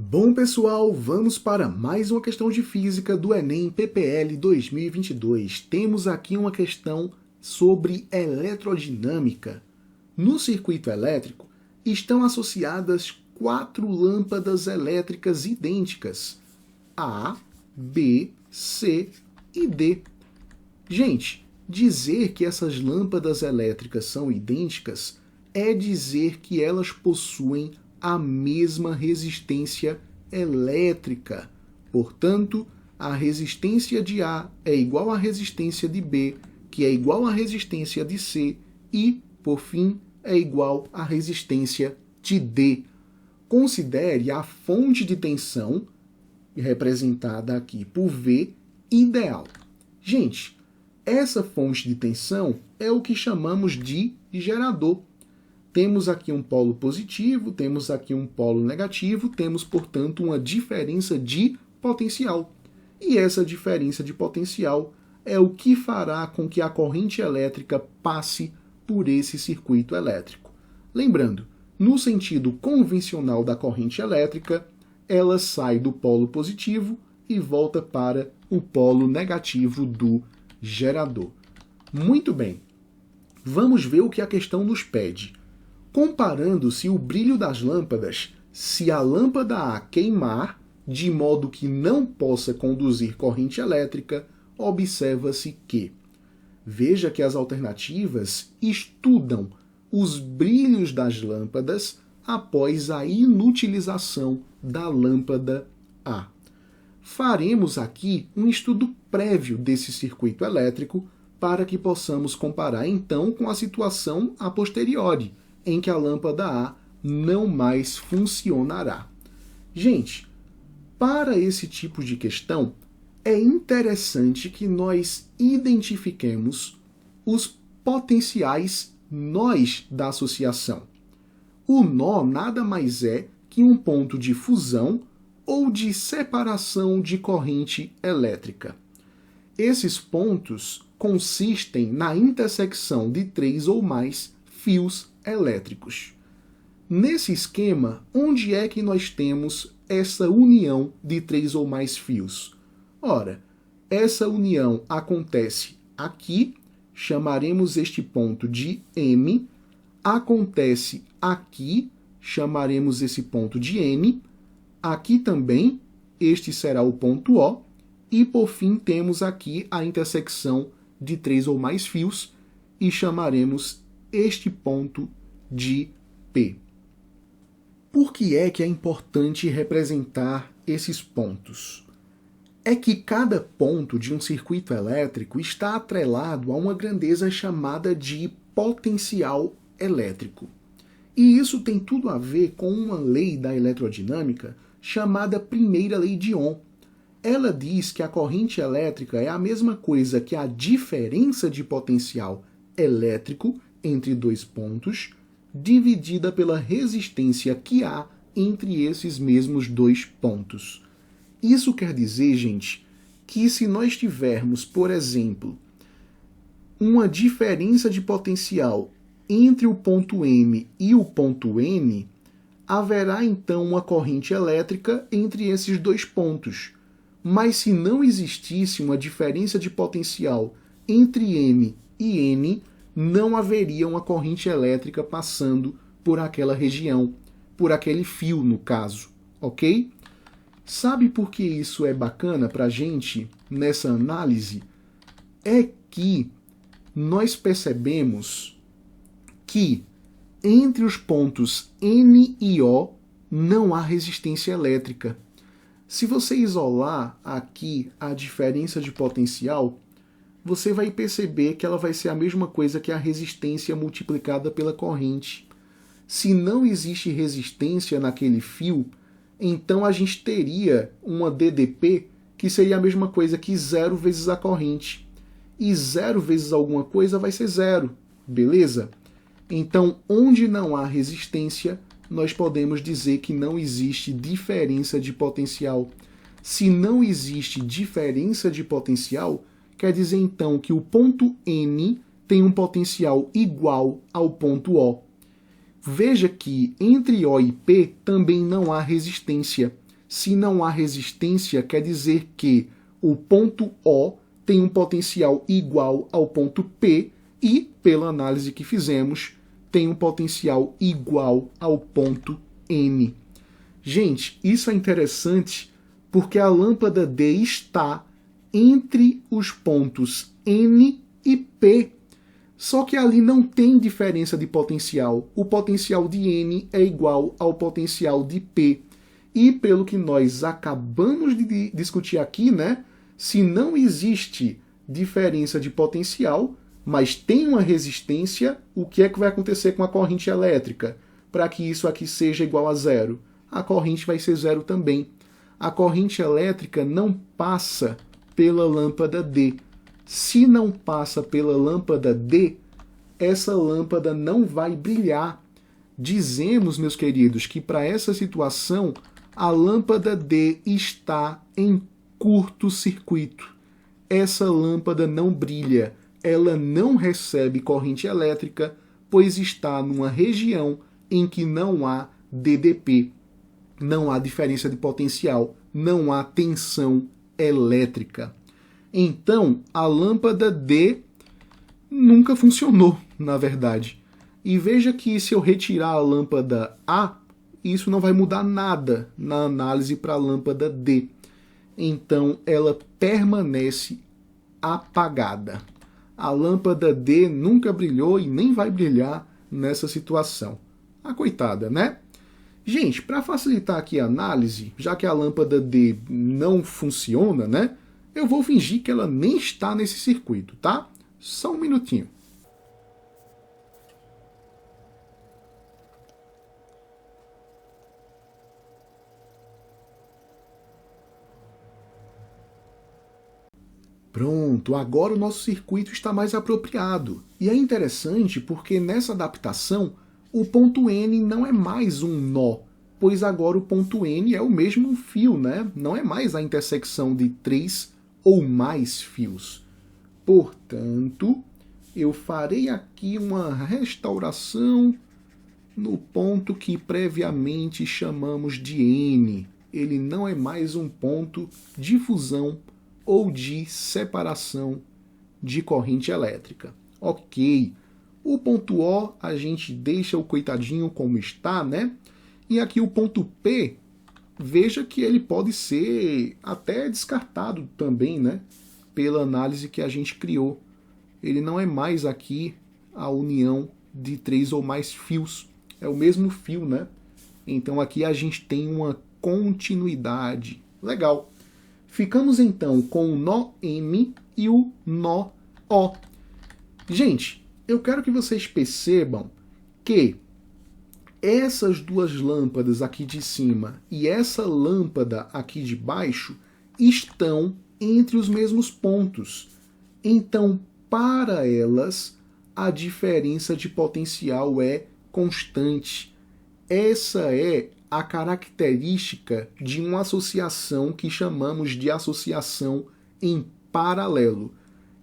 Bom, pessoal, vamos para mais uma questão de física do Enem PPL 2022. Temos aqui uma questão sobre eletrodinâmica. No circuito elétrico, estão associadas 4 lâmpadas elétricas idênticas, A, B, C e D. Gente, dizer que essas lâmpadas elétricas são idênticas é dizer que elas possuem a mesma resistência elétrica. Portanto, a resistência de A é igual à resistência de B, que é igual à resistência de C e, por fim, é igual à resistência de D. Considere a fonte de tensão, representada aqui por V, ideal. Gente, essa fonte de tensão é o que chamamos de gerador. Temos aqui um polo positivo, temos aqui um polo negativo, temos, portanto, uma diferença de potencial. E essa diferença de potencial é o que fará com que a corrente elétrica passe por esse circuito elétrico. Lembrando, no sentido convencional da corrente elétrica, ela sai do polo positivo e volta para o polo negativo do gerador. Muito bem, vamos ver o que a questão nos pede. Comparando-se o brilho das lâmpadas, se a lâmpada A queimar, de modo que não possa conduzir corrente elétrica, observa-se que, veja que as alternativas estudam os brilhos das lâmpadas após a inutilização da lâmpada A. Faremos aqui um estudo prévio desse circuito elétrico para que possamos comparar então com a situação a posteriori, em que a lâmpada A não mais funcionará. Gente, para esse tipo de questão, é interessante que nós identifiquemos os potenciais nós da associação. O nó nada mais é que um ponto de fusão ou de separação de corrente elétrica. Esses pontos consistem na intersecção de 3 ou mais fios elétricos. Nesse esquema, onde é que nós temos essa união de 3 ou mais fios? Ora, essa união acontece aqui, chamaremos este ponto de M, acontece aqui, chamaremos esse ponto de N, aqui também, este será o ponto O, e por fim temos aqui a intersecção de 3 ou mais fios, e chamaremos este ponto de P. Por que é importante representar esses pontos? É que cada ponto de um circuito elétrico está atrelado a uma grandeza chamada de potencial elétrico. E isso tem tudo a ver com uma lei da eletrodinâmica chamada primeira lei de Ohm. Ela diz que a corrente elétrica é a mesma coisa que a diferença de potencial elétrico entre 2 pontos, dividida pela resistência que há entre esses mesmos 2 pontos. Isso quer dizer, gente, que se nós tivermos, por exemplo, uma diferença de potencial entre o ponto M e o ponto N, haverá então uma corrente elétrica entre esses 2 pontos. Mas se não existisse uma diferença de potencial entre M e N, não haveria uma corrente elétrica passando por aquela região, por aquele fio, no caso, ok? Sabe por que isso é bacana para a gente nessa análise? É que nós percebemos que entre os pontos N e O não há resistência elétrica. Se você isolar aqui a diferença de potencial, você vai perceber que ela vai ser a mesma coisa que a resistência multiplicada pela corrente. Se não existe resistência naquele fio, então a gente teria uma DDP que seria a mesma coisa que 0 vezes a corrente. E 0 vezes alguma coisa vai ser 0, beleza? Então, onde não há resistência, nós podemos dizer que não existe diferença de potencial. Se não existe diferença de potencial, quer dizer então que o ponto N tem um potencial igual ao ponto O. Veja que entre O e P também não há resistência. Se não há resistência, quer dizer que o ponto O tem um potencial igual ao ponto P e, pela análise que fizemos, tem um potencial igual ao ponto N. Gente, isso é interessante porque a lâmpada D está entre os pontos N e P. Só que ali não tem diferença de potencial. O potencial de N é igual ao potencial de P. E pelo que nós acabamos de discutir aqui, né? Se não existe diferença de potencial, mas tem uma resistência, o que é que vai acontecer com a corrente elétrica? Para que isso aqui seja igual a zero? A corrente vai ser zero também. A corrente elétrica não passa pela lâmpada D. Se não passa pela lâmpada D, essa lâmpada não vai brilhar. Dizemos, meus queridos, que para essa situação, a lâmpada D está em curto-circuito. Essa lâmpada não brilha, ela não recebe corrente elétrica, pois está numa região em que não há DDP, não há diferença de potencial, não há tensão elétrica. Então, a lâmpada D nunca funcionou, na verdade. E veja que se eu retirar a lâmpada A, isso não vai mudar nada na análise para a lâmpada D. Então, ela permanece apagada. A lâmpada D nunca brilhou e nem vai brilhar nessa situação. A coitada, né? Gente, para facilitar aqui a análise, já que a lâmpada D não funciona, né? Eu vou fingir que ela nem está nesse circuito, tá? Só um minutinho. Pronto, agora o nosso circuito está mais apropriado. E é interessante porque nessa adaptação, o ponto N não é mais um nó, pois agora o ponto N é o mesmo fio, né? Não é mais a intersecção de 3 ou mais fios. Portanto, eu farei aqui uma restauração no ponto que previamente chamamos de N. Ele não é mais um ponto de fusão ou de separação de corrente elétrica. Ok. O ponto O a gente deixa o coitadinho como está, né? E aqui o ponto P, veja que ele pode ser até descartado também, né? Pela análise que a gente criou. Ele não é mais aqui a união de 3 ou mais fios. É o mesmo fio, né? Então aqui a gente tem uma continuidade. Legal. Ficamos então com o nó M e o nó O. Gente, eu quero que vocês percebam que essas duas lâmpadas aqui de cima e essa lâmpada aqui de baixo estão entre os mesmos pontos. Então, para elas, a diferença de potencial é constante. Essa é a característica de uma associação que chamamos de associação em paralelo.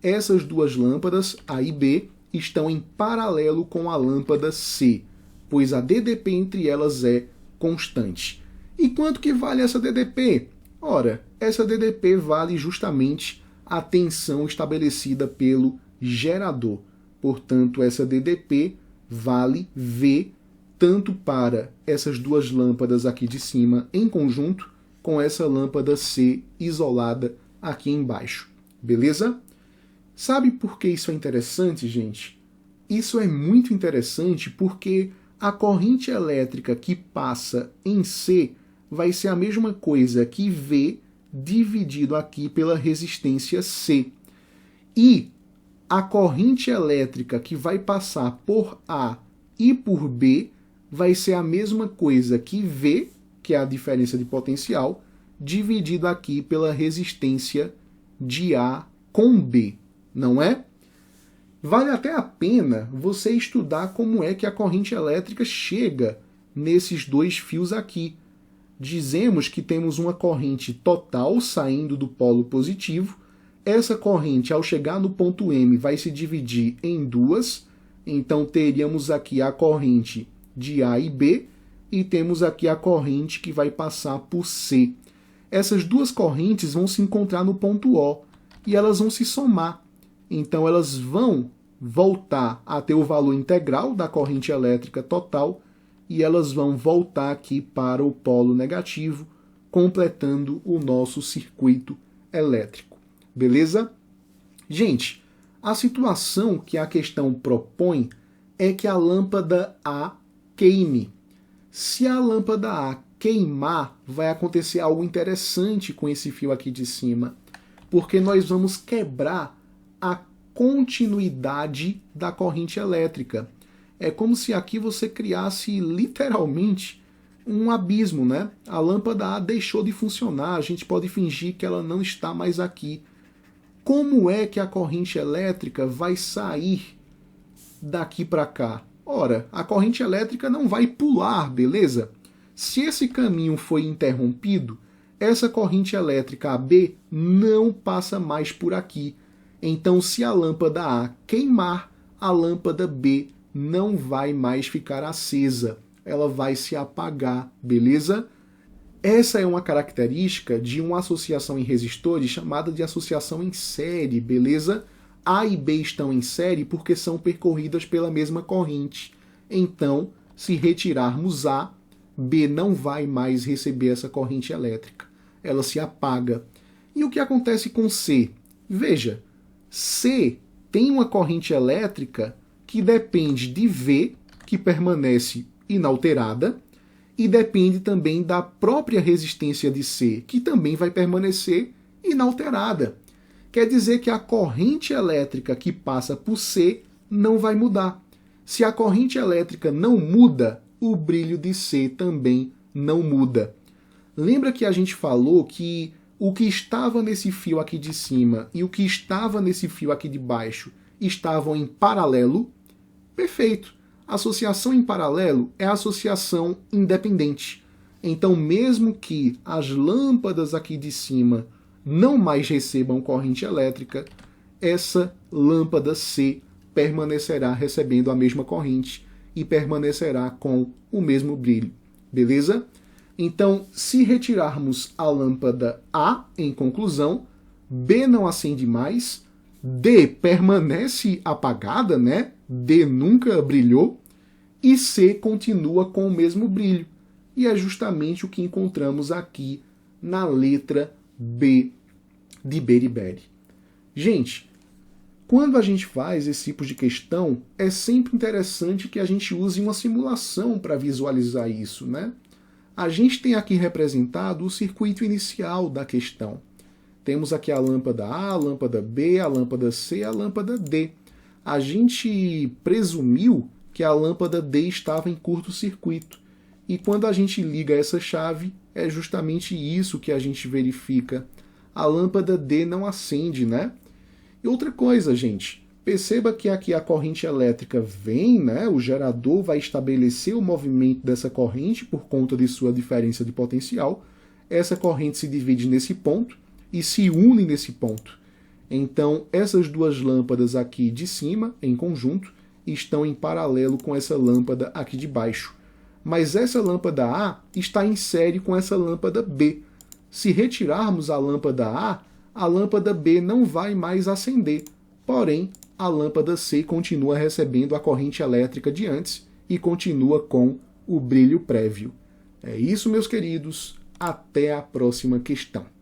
Essas duas lâmpadas, A e B, estão em paralelo com a lâmpada C, pois a DDP entre elas é constante. E quanto que vale essa DDP? Ora, essa DDP vale justamente a tensão estabelecida pelo gerador. Portanto, essa DDP vale V tanto para essas duas lâmpadas aqui de cima em conjunto, com essa lâmpada C isolada aqui embaixo. Beleza? Sabe por que isso é interessante, gente? Isso é muito interessante porque a corrente elétrica que passa em C vai ser a mesma coisa que V dividido aqui pela resistência C. E a corrente elétrica que vai passar por A e por B vai ser a mesma coisa que V, que é a diferença de potencial, dividido aqui pela resistência de A com B, não é? Vale até a pena você estudar como é que a corrente elétrica chega nesses dois fios aqui. Dizemos que temos uma corrente total saindo do polo positivo. Essa corrente, ao chegar no ponto M, vai se dividir em duas. Então, teríamos aqui a corrente de A e B. e temos aqui a corrente que vai passar por C. Essas duas correntes vão se encontrar no ponto O e elas vão se somar. Então elas vão voltar a ter o valor integral da corrente elétrica total e elas vão voltar aqui para o polo negativo, completando o nosso circuito elétrico. Beleza? Gente, a situação que a questão propõe é que a lâmpada A queime. Se a lâmpada A queimar, vai acontecer algo interessante com esse fio aqui de cima, porque nós vamos quebrar a continuidade da corrente elétrica. É como se aqui você criasse literalmente um abismo, né? A lâmpada A deixou de funcionar, a gente pode fingir que ela não está mais aqui. Como é que a corrente elétrica vai sair daqui para cá? Ora, a corrente elétrica não vai pular, beleza? Se esse caminho foi interrompido, essa corrente elétrica AB não passa mais por aqui. Então, se a lâmpada A queimar, a lâmpada B não vai mais ficar acesa. Ela vai se apagar, beleza? Essa é uma característica de uma associação em resistores chamada de associação em série, beleza? A e B estão em série porque são percorridas pela mesma corrente. Então, se retirarmos A, B não vai mais receber essa corrente elétrica. Ela se apaga. E o que acontece com C? Veja, C tem uma corrente elétrica que depende de V, que permanece inalterada, e depende também da própria resistência de C, que também vai permanecer inalterada. Quer dizer que a corrente elétrica que passa por C não vai mudar. Se a corrente elétrica não muda, o brilho de C também não muda. Lembra que a gente falou que o que estava nesse fio aqui de cima e o que estava nesse fio aqui de baixo estavam em paralelo? Perfeito. Associação em paralelo é associação independente. Então, mesmo que as lâmpadas aqui de cima não mais recebam corrente elétrica, essa lâmpada C permanecerá recebendo a mesma corrente e permanecerá com o mesmo brilho. Beleza? Então, se retirarmos a lâmpada A, em conclusão, B não acende mais, D permanece apagada, né? D nunca brilhou, e C continua com o mesmo brilho. E é justamente o que encontramos aqui na letra B de Beriberi. Gente, quando a gente faz esse tipo de questão, é sempre interessante que a gente use uma simulação para visualizar isso, né? A gente tem aqui representado o circuito inicial da questão. Temos aqui a lâmpada A, a lâmpada B, a lâmpada C e a lâmpada D. A gente presumiu que a lâmpada D estava em curto-circuito. E quando a gente liga essa chave, é justamente isso que a gente verifica. A lâmpada D não acende, né? E outra coisa, gente, perceba que aqui a corrente elétrica vem, né? O gerador vai estabelecer o movimento dessa corrente por conta de sua diferença de potencial. Essa corrente se divide nesse ponto e se une nesse ponto. Então, essas duas lâmpadas aqui de cima, em conjunto, estão em paralelo com essa lâmpada aqui de baixo. Mas essa lâmpada A está em série com essa lâmpada B. Se retirarmos a lâmpada B não vai mais acender. Porém, a lâmpada C continua recebendo a corrente elétrica de antes e continua com o brilho prévio. É isso, meus queridos. Até a próxima questão.